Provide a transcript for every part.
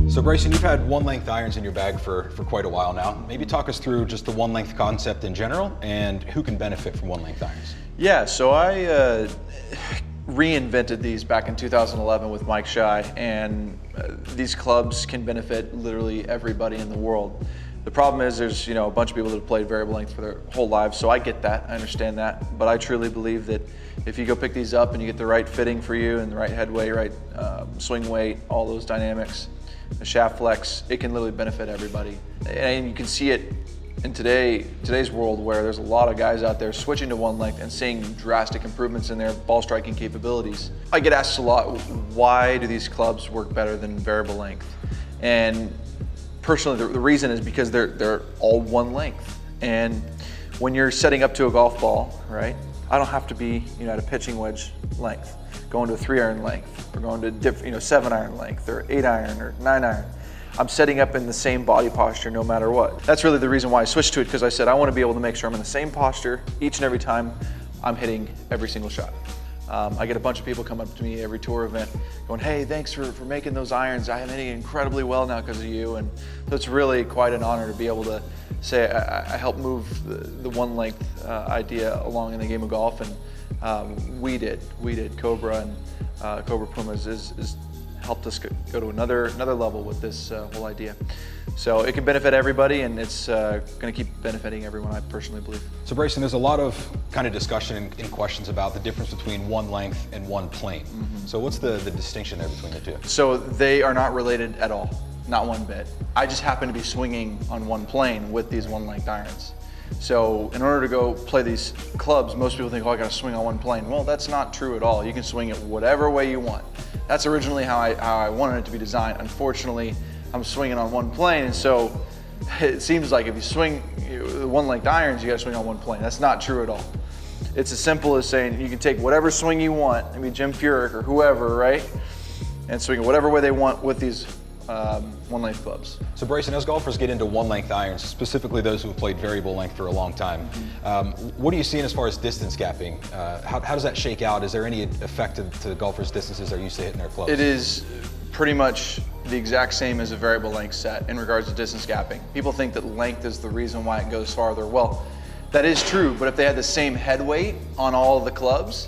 So Bryson, you've had one length irons in your bag for quite a while now. Maybe talk us through just the one length concept in general and who can benefit from one length irons. Yeah, so I reinvented these back in 2011 with Mike Shy, and these clubs can benefit literally everybody in the world. The problem is there's a bunch of people that have played variable length for their whole lives, so I get that, I understand that, but I truly believe that if you go pick these up and you get the right fitting for you and the right headway, right swing weight, all those dynamics, the shaft flex, it can literally benefit everybody. And you can see it in today's world where there's a lot of guys out there switching to one length and seeing drastic improvements in their ball striking capabilities. I get asked a lot, why do these clubs work better than variable length? And personally, the reason is because they're all one length. And when you're setting up to a golf ball, right, I don't have to be at a pitching wedge length, going to a 3-iron length, or going to 7-iron length, or 8-iron, or 9-iron. I'm setting up in the same body posture no matter what. That's really the reason why I switched to it, because I said I want to be able to make sure I'm in the same posture each and every time I'm hitting every single shot. I get a bunch of people come up to me every tour event going, hey, thanks for making those irons. I am hitting incredibly well now because of you. And so it's really quite an honor to be able to say I helped move the one length idea along in the game of golf. And we did. Cobra and Cobra Pumas is helped us go to another level with this whole idea. So it can benefit everybody, and it's going to keep benefiting everyone, I personally believe. So Bryson, there's a lot of kind of discussion and questions about the difference between one length and one plane. Mm-hmm. So what's the distinction there between the two? So they are not related at all, not one bit. I just happen to be swinging on one plane with these one length irons. So in order to go play these clubs, most people think, oh, I got to swing on one plane. Well, that's not true at all. You can swing it whatever way you want. That's originally how I wanted it to be designed. Unfortunately, I'm swinging on one plane, and so it seems like if you swing one length irons, you got to swing on one plane. That's not true at all. It's as simple as saying you can take whatever swing you want, maybe Jim Furyk or whoever, right, and swing it whatever way they want with these one length clubs. So Bryson, as golfers get into one length irons, specifically those who have played variable length for a long time, what are you seeing as far as distance gapping? How does that shake out? Is there any effect to the golfers' distances they're used to hitting their clubs? It is pretty much the exact same as a variable length set in regards to distance gapping. People think that length is the reason why it goes farther. Well, that is true, but if they had the same head weight on all of the clubs,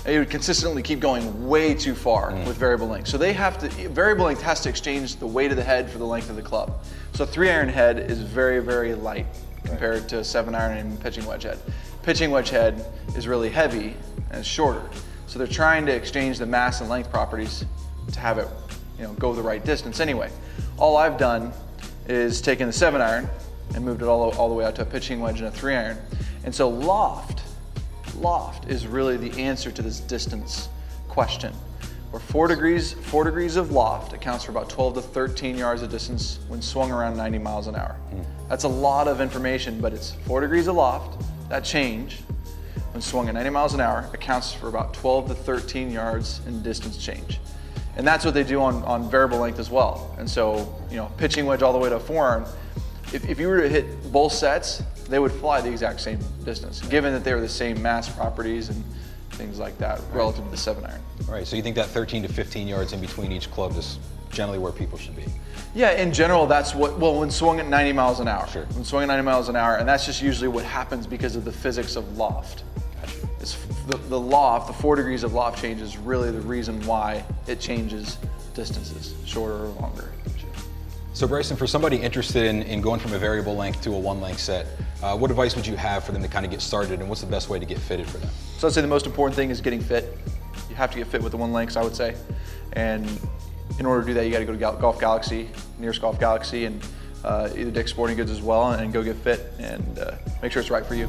it would consistently keep going way too far with variable length. So variable length has to exchange the weight of the head for the length of the club. So a 3-iron head is very, very light compared to a 7-iron and pitching wedge head. Pitching wedge head is really heavy and it's shorter. So they're trying to exchange the mass and length properties to have it go the right distance anyway. All I've done is taken the 7-iron and moved it all the way out to a pitching wedge and a 3-iron. And so loft is really the answer to this distance question. Where 4 degrees of loft accounts for about 12 to 13 yards of distance when swung around 90 miles an hour. That's a lot of information, but it's 4 degrees of loft. That change when swung at 90 miles an hour accounts for about 12 to 13 yards in distance change. And that's what they do on variable length as well. And so, pitching wedge all the way to a 4-iron, if you were to hit both sets, they would fly the exact same distance, given that they were the same mass properties and things like that relative to the 7-iron. Right, so you think that 13 to 15 yards in between each club is generally where people should be? Yeah, in general, that's when swung at 90 miles an hour. Sure. When swung at 90 miles an hour, and that's just usually what happens because of the physics of loft. It's the loft, the 4 degrees of loft change is really the reason why it changes distances, shorter or longer. So Bryson, for somebody interested in going from a variable length to a one length set, what advice would you have for them to kind of get started, and what's the best way to get fitted for them? So I'd say the most important thing is getting fit. You have to get fit with the one lengths, I would say. And in order to do that, you got to go to Golf Galaxy, nearest Golf Galaxy, and either Dick's Sporting Goods as well, and go get fit and make sure it's right for you.